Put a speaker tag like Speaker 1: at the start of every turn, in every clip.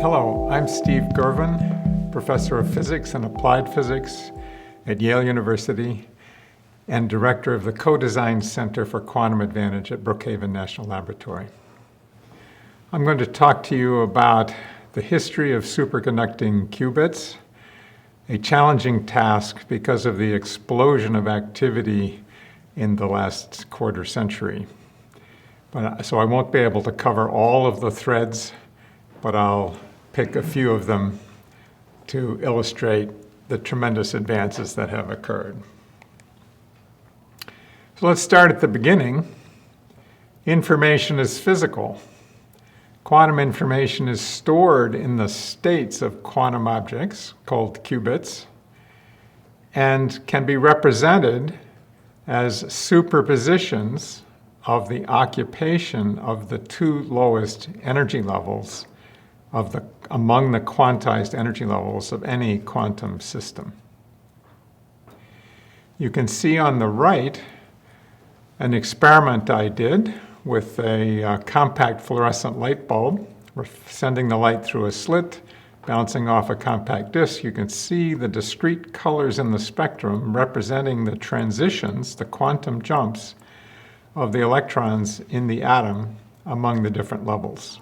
Speaker 1: Hello, I'm Steve Girvin, Professor of Physics and Applied Physics at Yale University and Director of the Co-Design Center for Quantum Advantage at Brookhaven National Laboratory. I'm going to talk to you about the history of superconducting qubits, a challenging task because of the explosion of activity in the last quarter century. So I won't be able to cover all of the threads, but I'll pick a few of them to illustrate the tremendous advances that have occurred. So let's start at the beginning. Information is physical. Quantum information is stored in the states of quantum objects, called qubits, and can be represented as superpositions of the occupation of the two lowest energy levels among the quantized energy levels of any quantum system. You can see on the right an experiment I did with a compact fluorescent light bulb. We're sending the light through a slit, bouncing off a compact disk. You can see the discrete colors in the spectrum representing the transitions, the quantum jumps of the electrons in the atom among the different levels.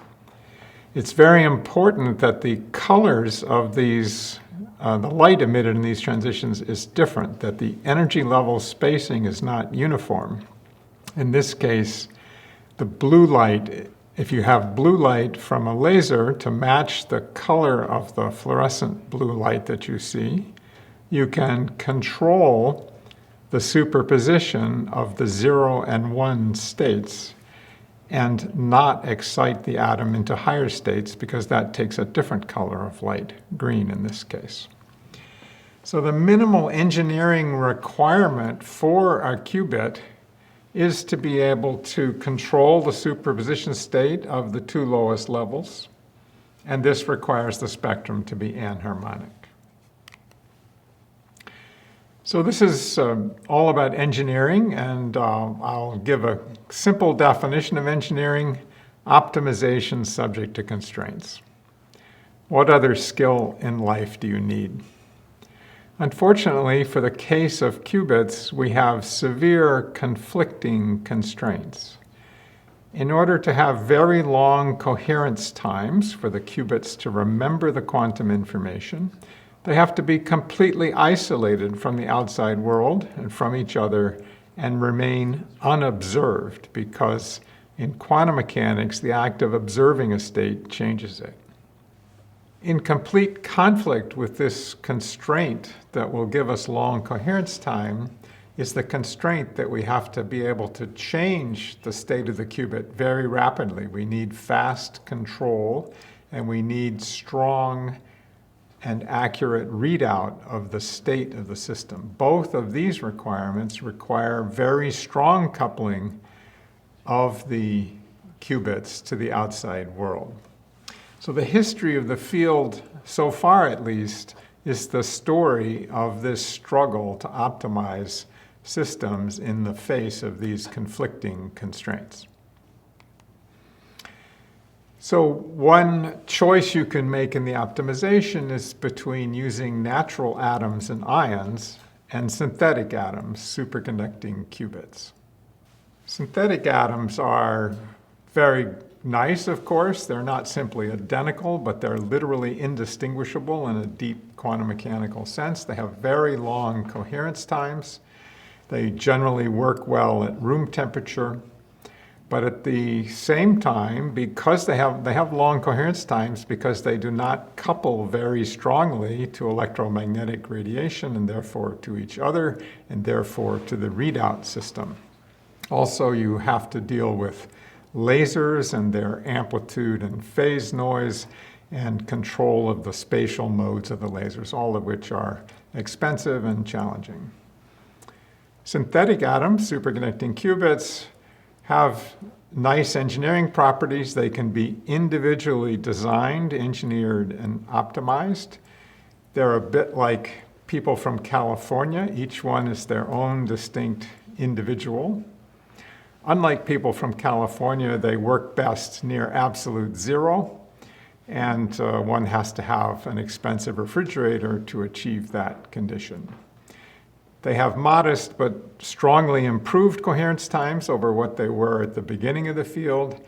Speaker 1: It's very important that the colors of these, the light emitted in these transitions is different, that the energy level spacing is not uniform. In this case, the blue light, if you have blue light from a laser to match the color of the fluorescent blue light that you see, you can control the superposition of the 0 and 1 states and not excite the atom into higher states because that takes a different color of light, green in this case. So the minimal engineering requirement for a qubit is to be able to control the superposition state of the two lowest levels, and this requires the spectrum to be anharmonic. So this is all about engineering, and I'll give a simple definition of engineering: optimization subject to constraints. What other skill in life do you need? Unfortunately, for the case of qubits, we have severe conflicting constraints. In order to have very long coherence times for the qubits to remember the quantum information, they have to be completely isolated from the outside world and from each other and remain unobserved, because in quantum mechanics, the act of observing a state changes it. In complete conflict with this constraint that will give us long coherence time is the constraint that we have to be able to change the state of the qubit very rapidly. We need fast control, and we need strong and accurate readout of the state of the system. Both of these requirements require very strong coupling of the qubits to the outside world. So the history of the field, so far at least, is the story of this struggle to optimize systems in the face of these conflicting constraints. So one choice you can make in the optimization is between using natural atoms and ions and synthetic atoms, superconducting qubits. Synthetic atoms are very nice, of course. They're not simply identical, but they're literally indistinguishable in a deep quantum mechanical sense. They have very long coherence times. They generally work well at room temperature. But at the same time, because they have long coherence times, because they do not couple very strongly to electromagnetic radiation and therefore to each other and therefore to the readout system. Also, you have to deal with lasers and their amplitude and phase noise and control of the spatial modes of the lasers, all of which are expensive and challenging. Synthetic atoms, superconducting qubits, have nice engineering properties. They can be individually designed, engineered, and optimized. They're a bit like people from California. Each one is their own distinct individual. Unlike people from California, they work best near absolute zero. and one has to have an expensive refrigerator to achieve that condition. They have modest but strongly improved coherence times over what they were at the beginning of the field.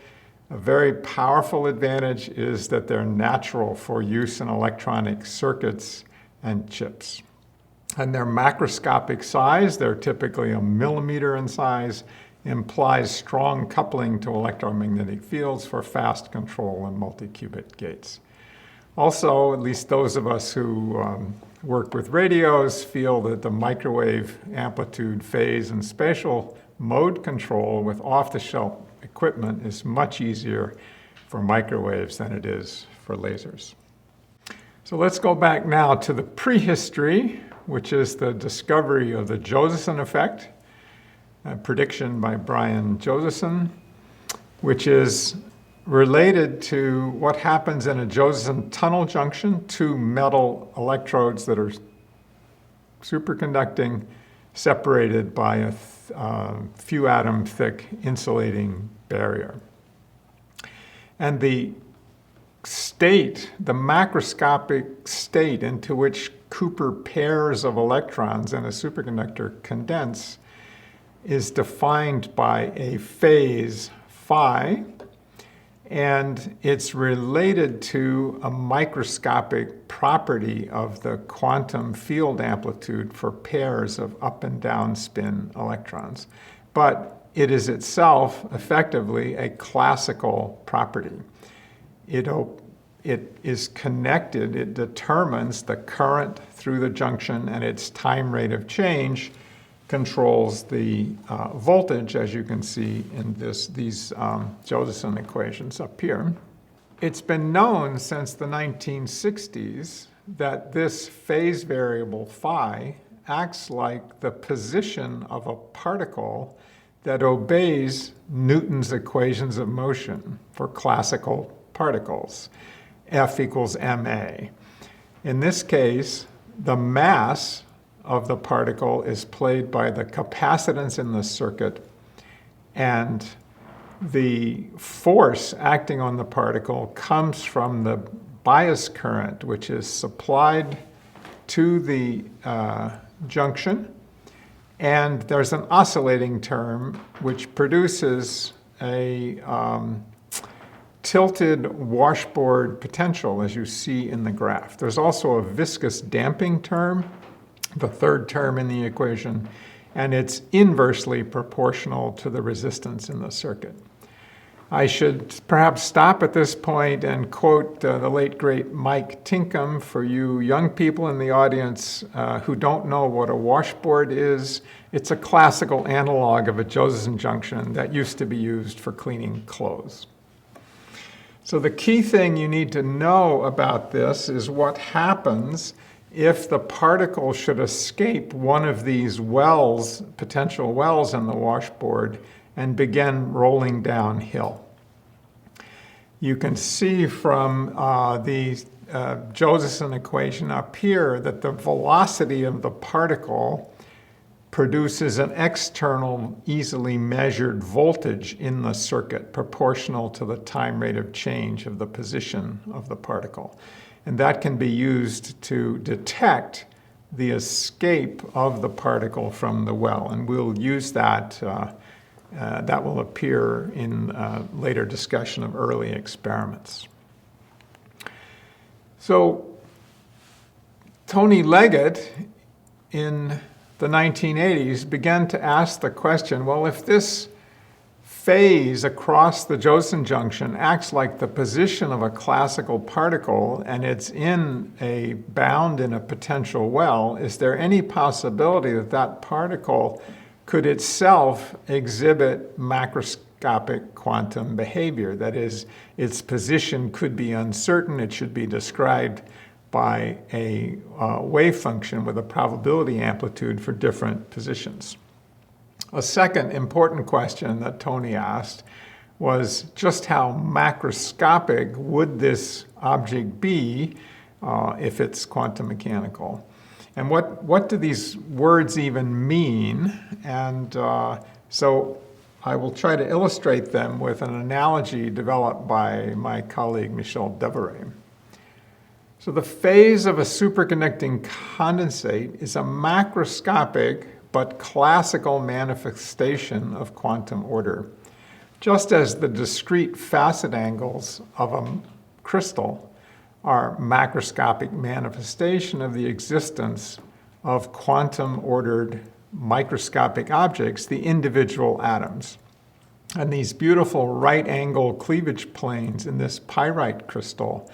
Speaker 1: A very powerful advantage is that they're natural for use in electronic circuits and chips. And their macroscopic size, they're typically a millimeter in size, implies strong coupling to electromagnetic fields for fast control in multi-qubit gates. Also, at least those of us who work with radios feel that the microwave amplitude, phase, and spatial mode control with off-the-shelf equipment is much easier for microwaves than it is for lasers. So let's go back now to the prehistory, which is the discovery of the Josephson Effect, a prediction by Brian Josephson, which is related to what happens in a Josephson tunnel junction, two metal electrodes that are superconducting, separated by a few atom thick insulating barrier. And the state, the macroscopic state into which Cooper pairs of electrons in a superconductor condense is defined by a phase phi, and it's related to a microscopic property of the quantum field amplitude for pairs of up and down spin electrons. But it is itself effectively a classical property. It is connected, it determines the current through the junction, and its time rate of change controls the voltage, as you can see in these Josephson equations up here. It's been known since the 1960s that this phase variable phi acts like the position of a particle that obeys Newton's equations of motion for classical particles, F equals ma. In this case, the mass of the particle is played by the capacitance in the circuit, and the force acting on the particle comes from the bias current, which is supplied to the junction, and there's an oscillating term which produces a tilted washboard potential, as you see in the graph. There's also a viscous damping term, the third term in the equation, and it's inversely proportional to the resistance in the circuit. I should perhaps stop at this point and quote the late great Mike Tinkham for you young people in the audience who don't know what a washboard is. It's a classical analog of a Josephson junction that used to be used for cleaning clothes. So the key thing you need to know about this is what happens if the particle should escape one of these wells, potential wells in the washboard, and begin rolling downhill. You can see from the Josephson equation up here that the velocity of the particle produces an external, easily measured voltage in the circuit proportional to the time rate of change of the position of the particle. And that can be used to detect the escape of the particle from the well. And we'll use that. That will appear in later discussion of early experiments. So Tony Leggett in the 1980s began to ask the question, well, if this phase across the Josephson junction acts like the position of a classical particle and it's bound in a potential well, is there any possibility that that particle could itself exhibit macroscopic quantum behavior? That is, its position could be uncertain. It should be described by a wave function with a probability amplitude for different positions. A second important question that Tony asked was just how macroscopic would this object be if it's quantum mechanical? And what do these words even mean? And so I will try to illustrate them with an analogy developed by my colleague Michel Devoret. So the phase of a superconducting condensate is a macroscopic but classical manifestation of quantum order, just as the discrete facet angles of a crystal are macroscopic manifestation of the existence of quantum-ordered microscopic objects, the individual atoms. And these beautiful right-angle cleavage planes in this pyrite crystal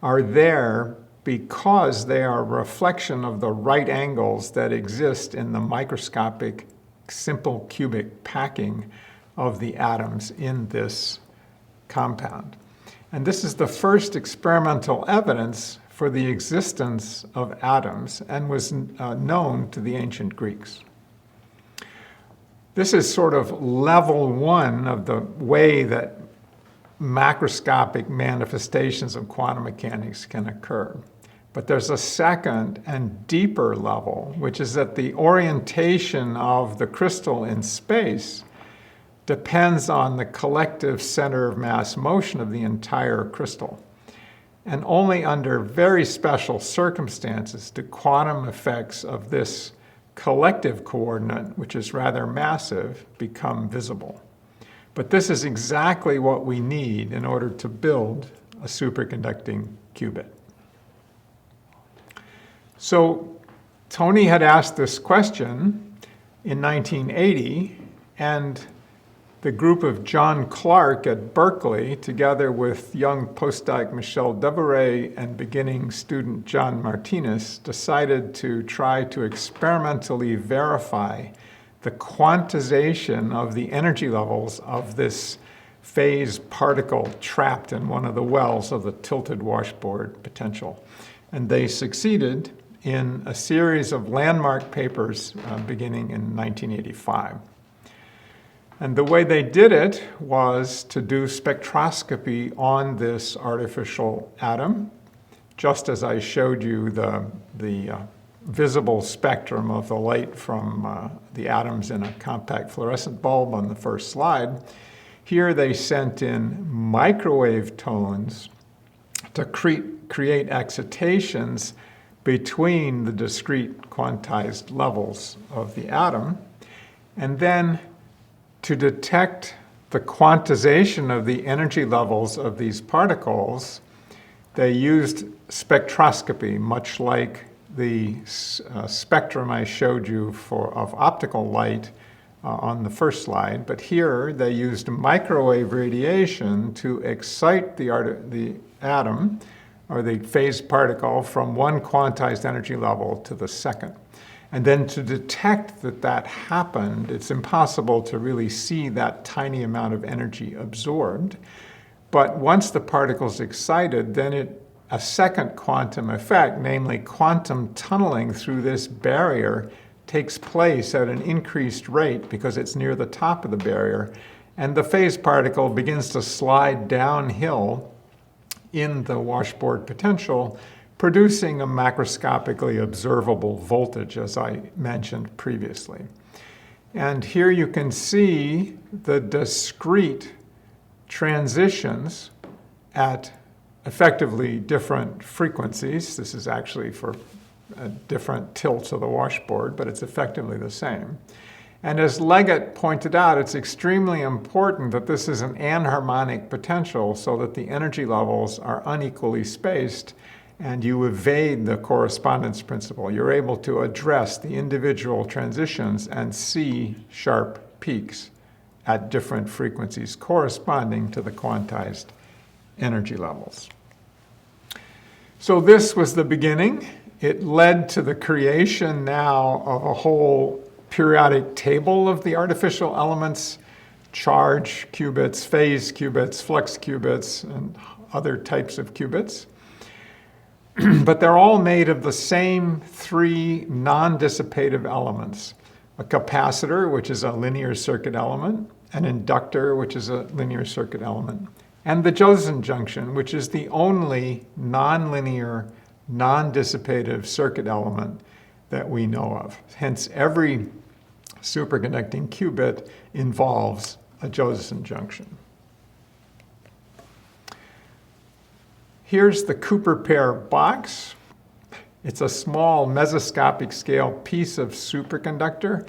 Speaker 1: are there because they are a reflection of the right angles that exist in the microscopic simple cubic packing of the atoms in this compound. And this is the first experimental evidence for the existence of atoms and was known to the ancient Greeks. This is sort of level one of the way that macroscopic manifestations of quantum mechanics can occur. But there's a second and deeper level, which is that the orientation of the crystal in space depends on the collective center of mass motion of the entire crystal. And only under very special circumstances do quantum effects of this collective coordinate, which is rather massive, become visible. But this is exactly what we need in order to build a superconducting qubit. So Tony had asked this question in 1980, and the group of John Clark at Berkeley, together with young postdoc Michel Devoret and beginning student John Martinez, decided to try to experimentally verify the quantization of the energy levels of this phase particle trapped in one of the wells of the tilted washboard potential. And they succeeded in a series of landmark papers beginning in 1985. And the way they did it was to do spectroscopy on this artificial atom, just as I showed you the visible spectrum of the light from the atoms in a compact fluorescent bulb on the first slide. Here they sent in microwave tones to create excitations between the discrete quantized levels of the atom, and then to detect the quantization of the energy levels of these particles, they used spectroscopy, much like the spectrum I showed you of optical light on the first slide. But here they used microwave radiation to excite the atom, or the phase particle, from one quantized energy level to the second. And then to detect that that happened, it's impossible to really see that tiny amount of energy absorbed. But once the particle's excited, then a second quantum effect, namely quantum tunneling through this barrier, takes place at an increased rate because it's near the top of the barrier. And the phase particle begins to slide downhill in the washboard potential, producing a macroscopically observable voltage, as I mentioned previously. And here you can see the discrete transitions at effectively different frequencies. This is actually for different tilts of the washboard, but it's effectively the same. And as Leggett pointed out, it's extremely important that this is an anharmonic potential so that the energy levels are unequally spaced and you evade the correspondence principle. You're able to address the individual transitions and see sharp peaks at different frequencies corresponding to the quantized energy levels. So this was the beginning. It led to the creation now of a whole periodic table of the artificial elements, charge qubits, phase qubits, flux qubits, and other types of qubits. But they're all made of the same three non-dissipative elements: a capacitor, which is a linear circuit element, an inductor, which is a linear circuit element, and the Josephson junction, which is the only nonlinear, non-dissipative circuit element that we know of. Hence, every superconducting qubit involves a Josephson junction. Here's the Cooper pair box. It's a small mesoscopic scale piece of superconductor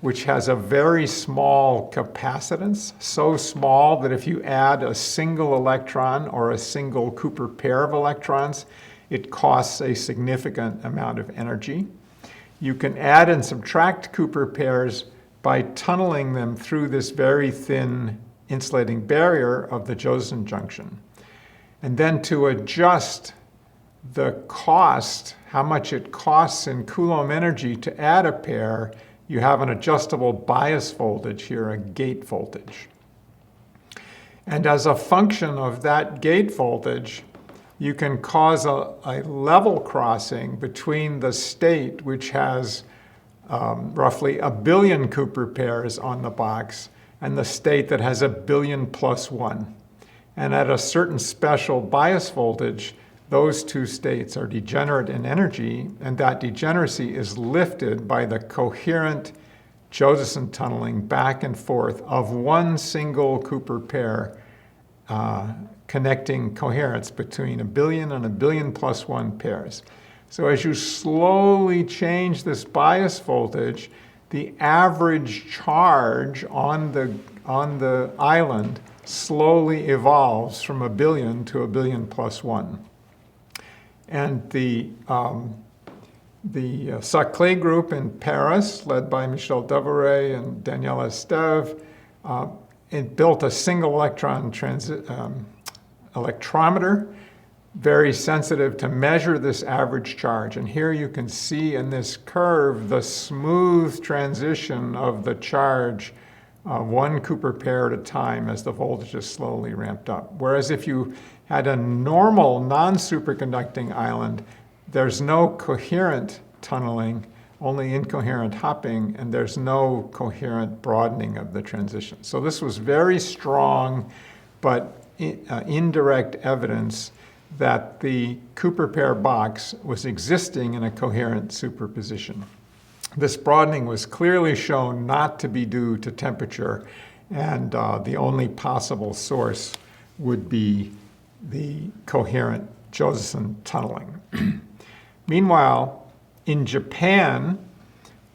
Speaker 1: which has a very small capacitance, so small that if you add a single electron or a single Cooper pair of electrons, it costs a significant amount of energy. You can add and subtract Cooper pairs by tunneling them through this very thin insulating barrier of the Josephson junction. And then to adjust the cost, how much it costs in Coulomb energy to add a pair, you have an adjustable bias voltage here, a gate voltage. And as a function of that gate voltage, you can cause a level crossing between the state, which has roughly 1 billion Cooper pairs on the box, and the state that has 1 billion plus 1. And at a certain special bias voltage, those two states are degenerate in energy, and that degeneracy is lifted by the coherent Josephson tunneling back and forth of one single Cooper pair connecting coherence between 1 billion and 1 billion plus 1 pairs. So as you slowly change this bias voltage, the average charge on the island slowly evolves from 1 billion to 1 billion plus 1. And the Saclay group in Paris, led by Michel Devoret and Daniel Estève, it built a single electron electrometer, very sensitive to measure this average charge. And here you can see in this curve the smooth transition of the charge, one Cooper pair at a time as the voltage is slowly ramped up. Whereas if you had a normal non-superconducting island, there's no coherent tunneling, only incoherent hopping, and there's no coherent broadening of the transition. So this was very strong but indirect evidence that the Cooper pair box was existing in a coherent superposition. This broadening was clearly shown not to be due to temperature, and the only possible source would be the coherent Josephson tunneling. Meanwhile, in Japan,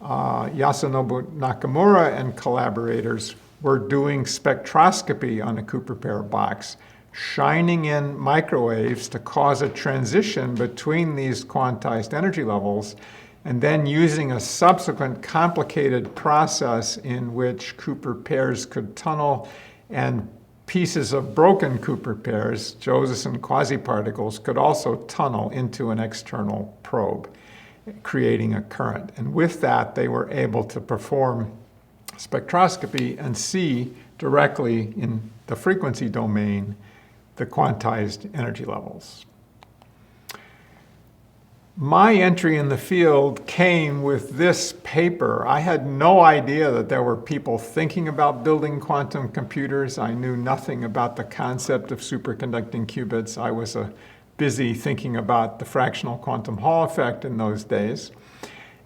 Speaker 1: Yasunobu Nakamura and collaborators were doing spectroscopy on a Cooper pair box, shining in microwaves to cause a transition between these quantized energy levels, and then using a subsequent complicated process in which Cooper pairs could tunnel and pieces of broken Cooper pairs, Josephson quasiparticles, could also tunnel into an external probe, creating a current. And with that, they were able to perform spectroscopy and see directly in the frequency domain the quantized energy levels. My entry in the field came with this paper. I had no idea that there were people thinking about building quantum computers. I knew nothing about the concept of superconducting qubits. I was busy thinking about the fractional quantum Hall effect in those days.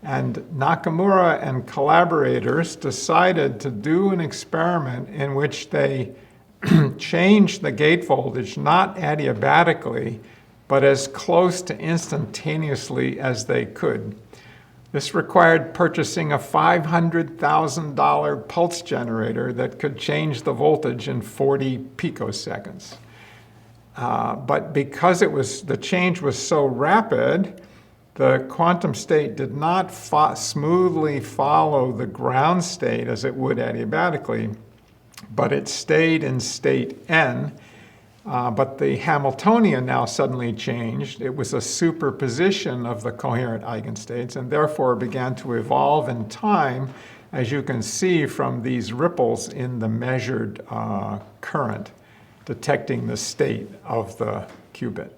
Speaker 1: And Nakamura and collaborators decided to do an experiment in which they changed the gate voltage, not adiabatically, but as close to instantaneously as they could. This required purchasing a $500,000 pulse generator that could change the voltage in 40 picoseconds. But because the change was so rapid, the quantum state did not smoothly follow the ground state as it would adiabatically, but it stayed in state n. But the Hamiltonian now suddenly changed. It was a superposition of the coherent eigenstates and therefore began to evolve in time, as you can see from these ripples in the measured current, detecting the state of the qubit.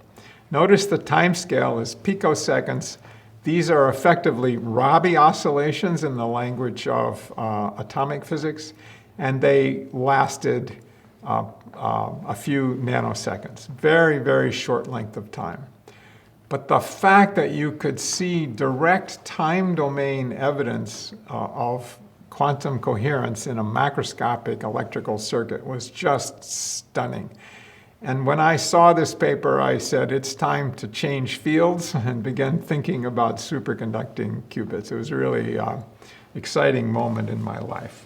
Speaker 1: Notice the time scale is picoseconds. These are effectively Rabi oscillations in the language of atomic physics, and they lasted a few nanoseconds. Very, very short length of time. But the fact that you could see direct time domain evidence of quantum coherence in a macroscopic electrical circuit was just stunning. And when I saw this paper, I said, it's time to change fields and begin thinking about superconducting qubits. It was a really exciting moment in my life.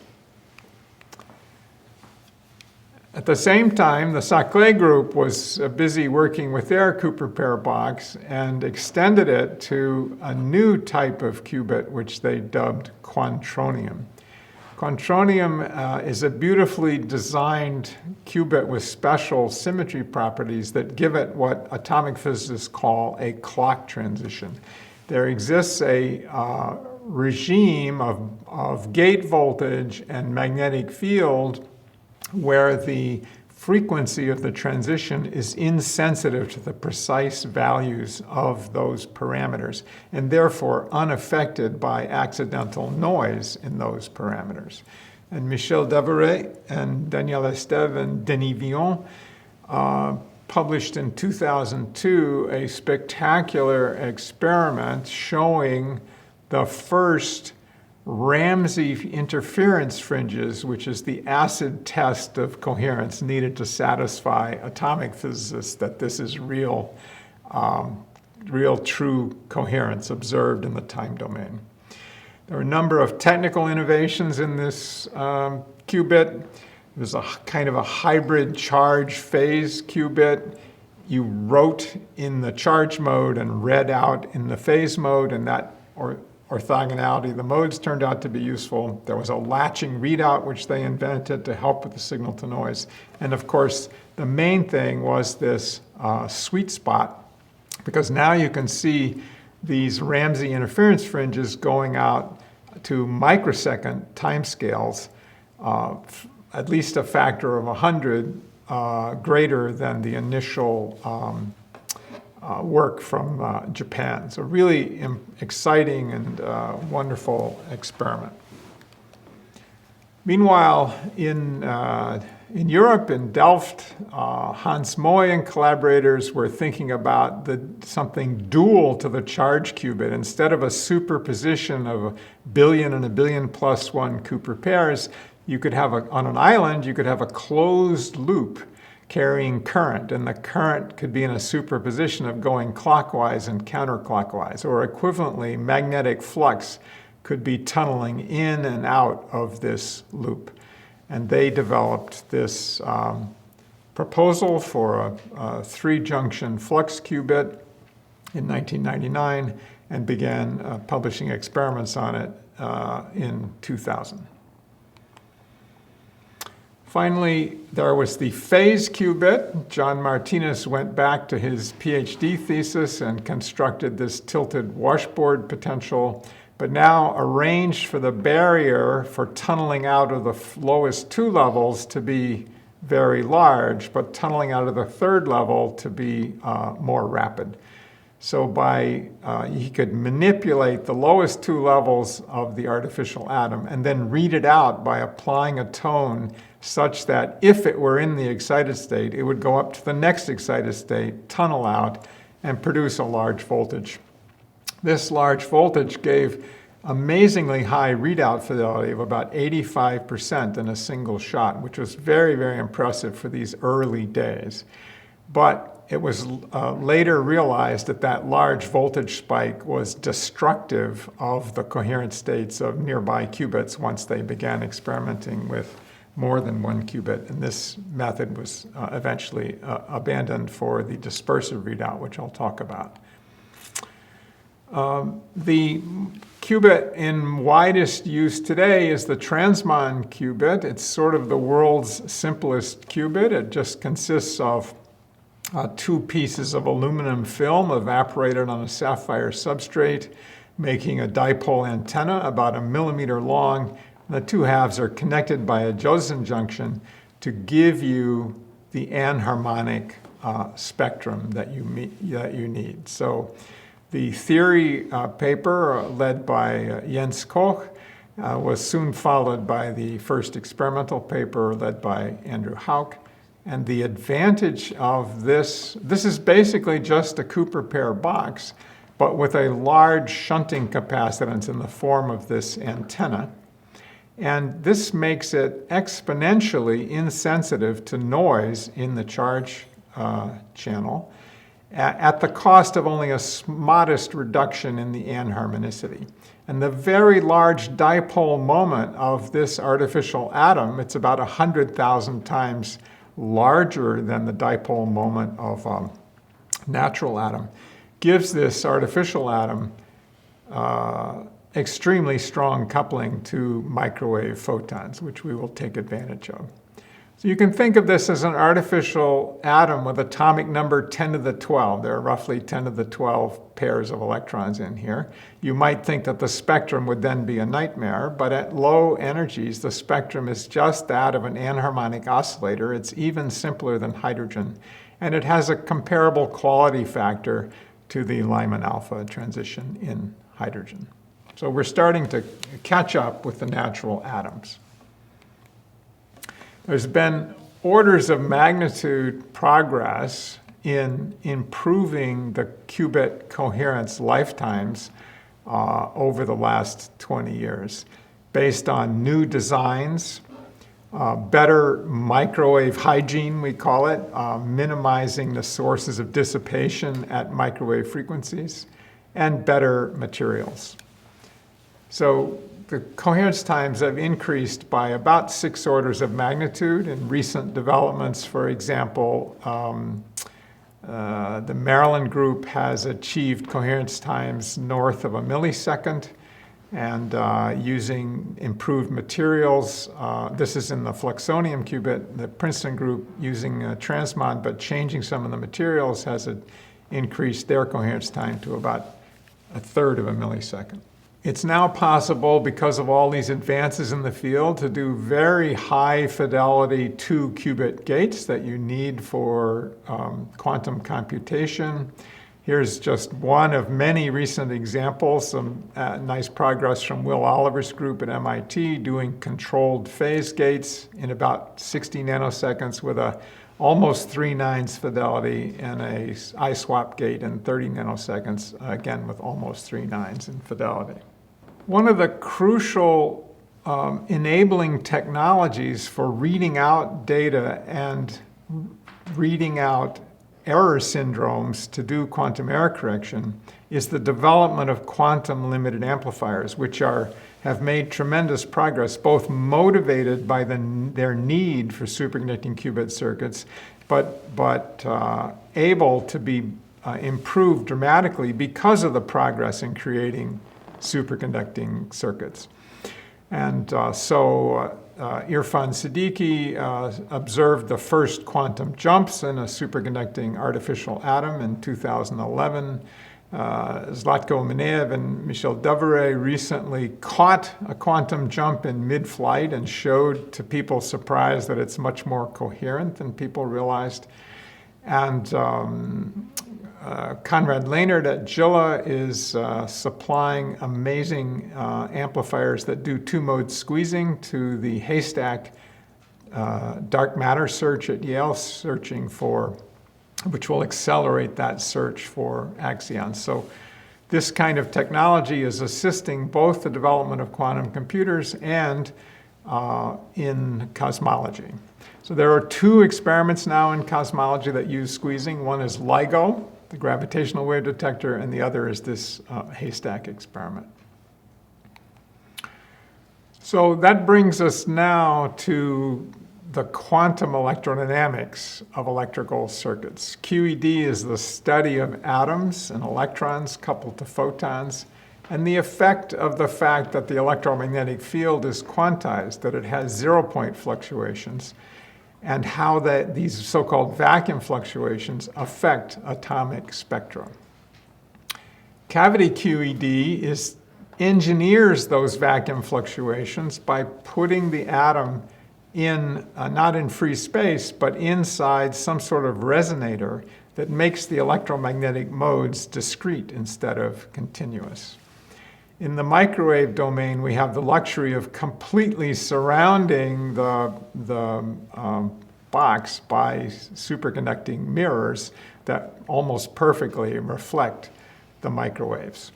Speaker 1: At the same time, the Saclay group was busy working with their Cooper pair box and extended it to a new type of qubit, which they dubbed Quantronium. Quantronium is a beautifully designed qubit with special symmetry properties that give it what atomic physicists call a clock transition. There exists a regime of gate voltage and magnetic field where the frequency of the transition is insensitive to the precise values of those parameters and therefore unaffected by accidental noise in those parameters. And Michel Devereux and Daniel Esteve and Denis Villon published in 2002 a spectacular experiment showing the first Ramsey interference fringes, which is the acid test of coherence needed to satisfy atomic physicists that this is real true coherence observed in the time domain. There are a number of technical innovations in this qubit. There's a kind of a hybrid charge phase qubit. You wrote in the charge mode and read out in the phase mode, and that orthogonality of the modes turned out to be useful. There was a latching readout, which they invented to help with the signal to noise. And of course, the main thing was this sweet spot, because now you can see these Ramsey interference fringes going out to microsecond timescales, at least a factor of 100 greater than the initial work from Japan. So really exciting and wonderful experiment. Meanwhile, in Europe, in Delft, Hans Moy and collaborators were thinking about something dual to the charge qubit. Instead of a superposition of a billion and a billion plus one Cooper pairs, you could have on an island, you could have a closed loop carrying current, and the current could be in a superposition of going clockwise and counterclockwise, or equivalently, magnetic flux could be tunneling in and out of this loop. And they developed this proposal for a three-junction flux qubit in 1999 and began publishing experiments on it in 2000. Finally, there was the phase qubit. John Martinez went back to his PhD thesis and constructed this tilted washboard potential, but now arranged for the barrier for tunneling out of the lowest two levels to be very large, but tunneling out of the third level to be more rapid. So he could manipulate the lowest two levels of the artificial atom and then read it out by applying a tone such that if it were in the excited state, it would go up to the next excited state, tunnel out, and produce a large voltage. This large voltage gave amazingly high readout fidelity of about 85% in a single shot, which was very, very impressive for these early days. But it was later realized that that large voltage spike was destructive of the coherent states of nearby qubits once they began experimenting with more than one qubit. And this method was eventually abandoned for the dispersive readout, which I'll talk about. The qubit in widest use today is the Transmon qubit. It's sort of the world's simplest qubit. It just consists of two pieces of aluminum film evaporated on a sapphire substrate, making a dipole antenna about 1 millimeter long. The two halves are connected by a Josephson junction to give you the anharmonic spectrum that you need. So the theory paper led by Jens Koch was soon followed by the first experimental paper led by Andrew Hauck. And the advantage of this is basically just a Cooper pair box, but with a large shunting capacitance in the form of this antenna. And this makes it exponentially insensitive to noise in the charge channel at the cost of only a modest reduction in the anharmonicity. And the very large dipole moment of this artificial atom, it's about 100,000 times larger than the dipole moment of a natural atom, gives this artificial atom extremely strong coupling to microwave photons, which we will take advantage of. So you can think of this as an artificial atom with atomic number 10 to the 12. There are roughly 10 to the 12 pairs of electrons in here. You might think that the spectrum would then be a nightmare, but at low energies, the spectrum is just that of an anharmonic oscillator. It's even simpler than hydrogen, and it has a comparable quality factor to the Lyman alpha transition in hydrogen. So we're starting to catch up with the natural atoms. There's been orders of magnitude progress in improving the qubit coherence lifetimes over the last 20 years, based on new designs, better microwave hygiene, we call it, minimizing the sources of dissipation at microwave frequencies, and better materials. So the coherence times have increased by about 6 orders of magnitude in recent developments. For example, the Maryland group has achieved coherence times north of a millisecond, and using improved materials. This is in the fluxonium qubit. The Princeton group, using Transmon but changing some of the materials, has increased their coherence time to about 1/3 of a millisecond. It's now possible, because of all these advances in the field, to do very high fidelity 2-qubit gates that you need for quantum computation. Here's just one of many recent examples, some nice progress from Will Oliver's group at MIT, doing controlled phase gates in about 60 nanoseconds with a almost 3/9 fidelity, and a I-swap gate in 30 nanoseconds, again with almost 3/9 in fidelity. One of the crucial enabling technologies for reading out data and reading out error syndromes to do quantum error correction is the development of quantum limited amplifiers, which have made tremendous progress, both motivated by their need for superconducting qubit circuits, but able to be improved dramatically because of the progress in creating superconducting circuits. And Irfan Siddiqui observed the first quantum jumps in a superconducting artificial atom in 2011. Zlatko Mineev and Michel Devereux recently caught a quantum jump in mid-flight and showed to people surprised that it's much more coherent than people realized. And Konrad Lehnert at Jilla is supplying amazing amplifiers that do two-mode squeezing to the haystack dark matter search at Yale, which will accelerate that search for axions. So this kind of technology is assisting both the development of quantum computers and in cosmology. So there are 2 experiments now in cosmology that use squeezing. One is LIGO, the gravitational wave detector, and the other is this haystack experiment. So that brings us now to the quantum electrodynamics of electrical circuits. QED is the study of atoms and electrons coupled to photons, and the effect of the fact that the electromagnetic field is quantized, that it has zero-point fluctuations, and how these so-called vacuum fluctuations affect atomic spectra. Cavity QED engineers those vacuum fluctuations by putting the atom in, not in free space, but inside some sort of resonator that makes the electromagnetic modes discrete instead of continuous. In the microwave domain, we have the luxury of completely surrounding the box by superconducting mirrors that almost perfectly reflect the microwaves.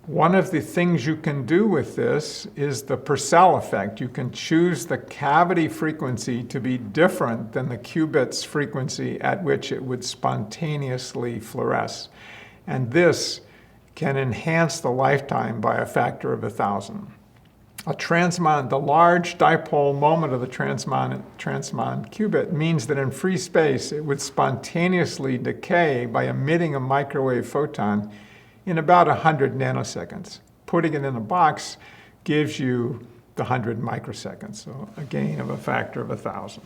Speaker 1: One of the things you can do with this is the Purcell effect. You can choose the cavity frequency to be different than the qubit's frequency at which it would spontaneously fluoresce. And this can enhance the lifetime by a factor of 1,000. A transmon, the large dipole moment of the transmon qubit, means that in free space it would spontaneously decay by emitting a microwave photon in about 100 nanoseconds. Putting it in a box gives you the 100 microseconds, so a gain of a factor of 1,000.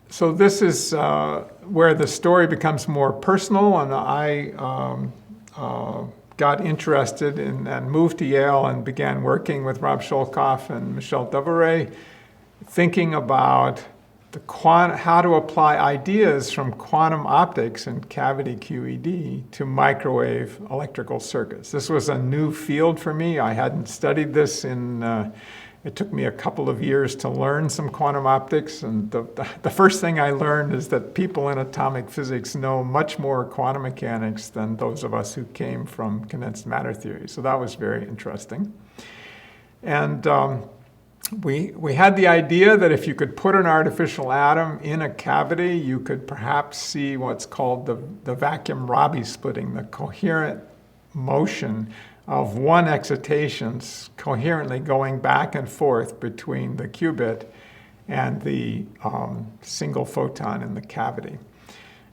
Speaker 1: So this is where the story becomes more personal, and I got interested in and moved to Yale and began working with Rob Sholkoff and Michel Devoret, thinking about how to apply ideas from quantum optics and cavity QED to microwave electrical circuits. This was a new field for me. I hadn't studied this it took me a couple of years to learn some quantum optics, and the first thing I learned is that people in atomic physics know much more quantum mechanics than those of us who came from condensed matter theory. So that was very interesting. And we had the idea that if you could put an artificial atom in a cavity, you could perhaps see what's called the vacuum-Rabi splitting, the coherent motion of one excitations coherently going back and forth between the qubit and the single photon in the cavity.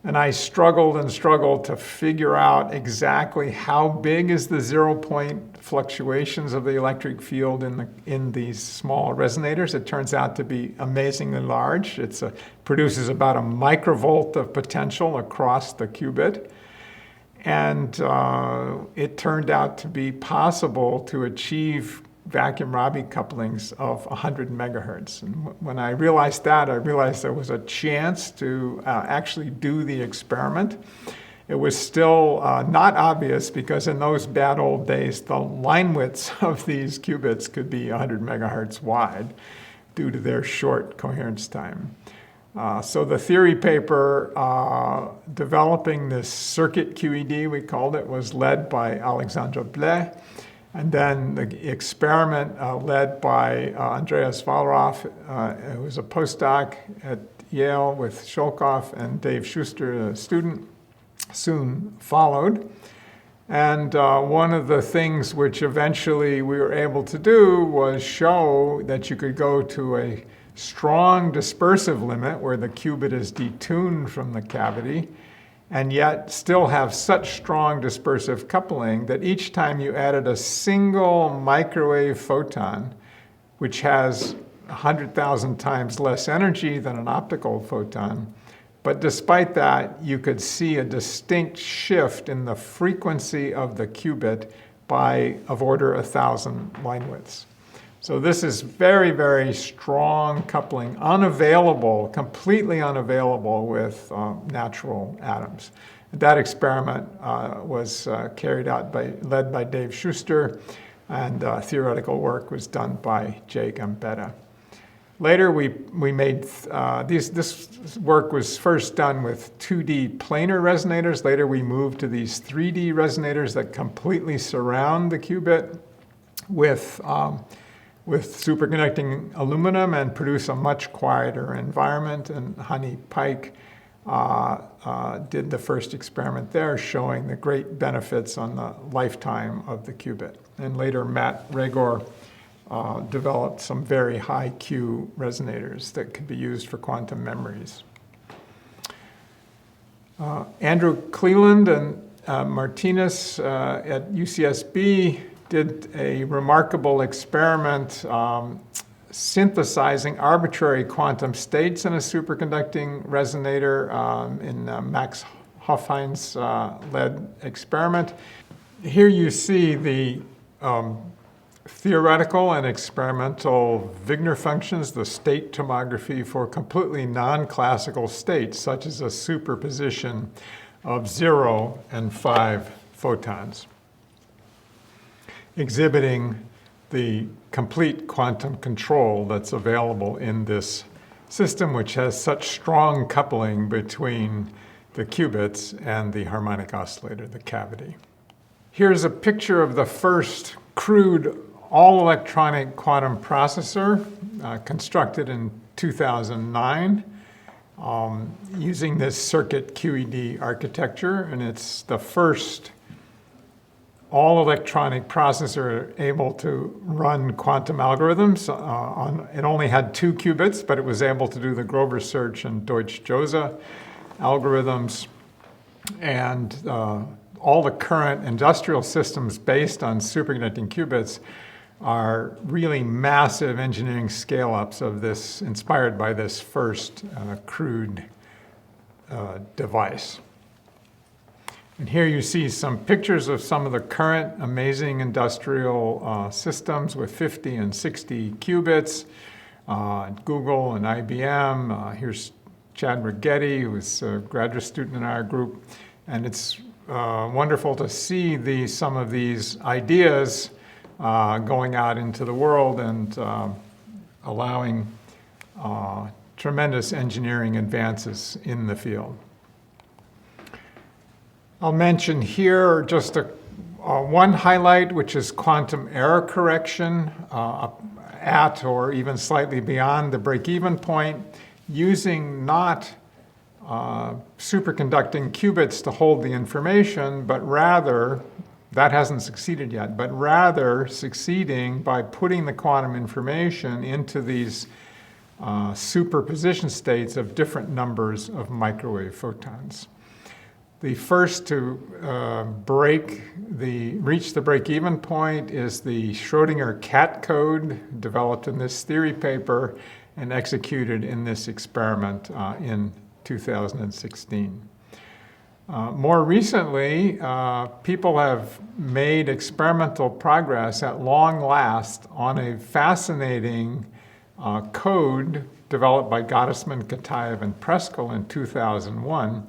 Speaker 1: And I struggled and struggled to figure out exactly how big is the zero-point fluctuations of the electric field in these small resonators. It turns out to be amazingly large. It produces about a microvolt of potential across the qubit. And it turned out to be possible to achieve vacuum-Rabi couplings of 100 megahertz. And when I realized that, I realized there was a chance to actually do the experiment. It was still not obvious because in those bad old days, the line widths of these qubits could be 100 megahertz wide due to their short coherence time. So the theory paper developing this circuit QED, we called it, was led by Alexandre Blais. And then the experiment led by Andreas Wallraff, who was a postdoc at Yale with Sholkoff, and Dave Schuster, a student, soon followed. And one of the things which eventually we were able to do was show that you could go to a strong dispersive limit where the qubit is detuned from the cavity, and yet still have such strong dispersive coupling that each time you added a single microwave photon, which has 100,000 times less energy than an optical photon, but despite that, you could see a distinct shift in the frequency of the qubit of order 1,000 line widths. So this is very, very strong coupling, completely unavailable with natural atoms. That experiment was carried out led by Dave Schuster, and theoretical work was done by Jay Gambetta. Later, we made this work was first done with 2D planar resonators. Later, we moved to these 3D resonators that completely surround the qubit with superconducting aluminum and produce a much quieter environment. And Honey Pike did the first experiment there, showing the great benefits on the lifetime of the qubit. And later, Matt Regor developed some very high Q resonators that could be used for quantum memories. Andrew Cleland and Martinez at UCSB did a remarkable experiment synthesizing arbitrary quantum states in a superconducting resonator in Max Hofhein's led experiment. Here you see the theoretical and experimental Wigner functions, the state tomography for completely non-classical states, such as a superposition of 0 and 5 photons, exhibiting the complete quantum control that's available in this system, which has such strong coupling between the qubits and the harmonic oscillator, the cavity. Here's a picture of the first crude all-electronic quantum processor constructed in 2009 using this circuit QED architecture, and it's the first all-electronic processor able to run quantum algorithms. It only had 2 qubits, but it was able to do the Grover search and Deutsch-Jozsa algorithms. And all the current industrial systems based on superconducting qubits are really massive engineering scale-ups of this, inspired by this first crude device. And here you see some pictures of some of the current amazing industrial systems with 50 and 60 qubits, Google and IBM. Here's Chad Rigetti, who was a graduate student in our group. And it's wonderful to see some of these ideas going out into the world and allowing tremendous engineering advances in the field. I'll mention here just one highlight, which is quantum error correction at or even slightly beyond the break-even point, using not superconducting qubits to hold the information, but rather, that hasn't succeeded yet, but rather succeeding by putting the quantum information into these superposition states of different numbers of microwave photons. The first to reach the break-even point is the Schrodinger cat code developed in this theory paper and executed in this experiment in 2016. More recently, people have made experimental progress at long last on a fascinating code developed by Gottesman, Kataev, and Preskel in 2001,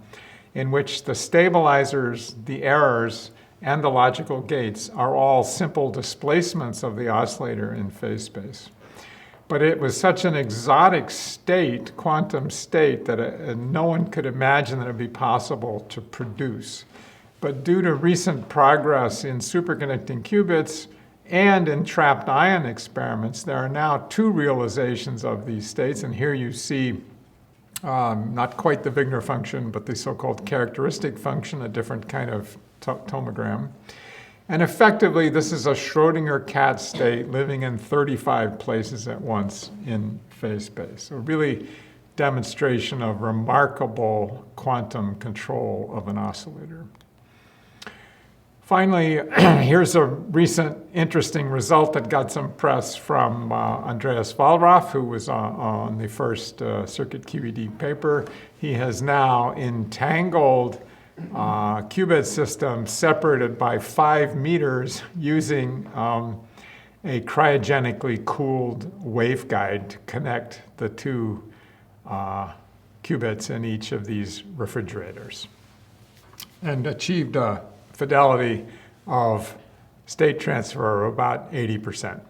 Speaker 1: in which the stabilizers, the errors, and the logical gates are all simple displacements of the oscillator in phase space. But it was such an exotic state, quantum state, that no one could imagine that it would be possible to produce. But due to recent progress in superconducting qubits and in trapped ion experiments, there are now 2 realizations of these states. And here you see not quite the Wigner function, but the so-called characteristic function, a different kind of tomogram. And effectively, this is a Schrodinger cat state living in 35 places at once in phase space. So really demonstration of remarkable quantum control of an oscillator. Finally, here's a recent interesting result that got some press from Andreas Wallraff, who was on the first circuit QED paper. He has now entangled qubit systems separated by 5 meters using a cryogenically cooled waveguide to connect the 2 qubits in each of these refrigerators, and achieved a fidelity of state transfer of about 80%.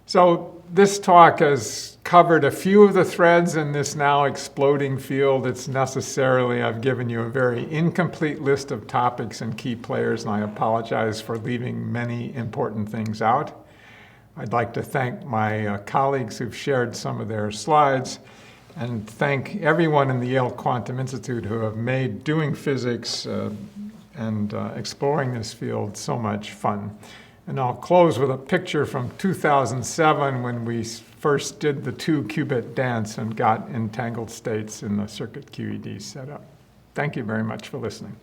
Speaker 1: So this talk has covered a few of the threads in this now exploding field. It's necessarily, I've given you a very incomplete list of topics and key players, and I apologize for leaving many important things out. I'd like to thank my colleagues who've shared some of their slides, and thank everyone in the Yale Quantum Institute who have made doing physics and exploring this field so much fun. And I'll close with a picture from 2007 when we first did the 2-qubit dance and got entangled states in the circuit QED setup. Thank you very much for listening.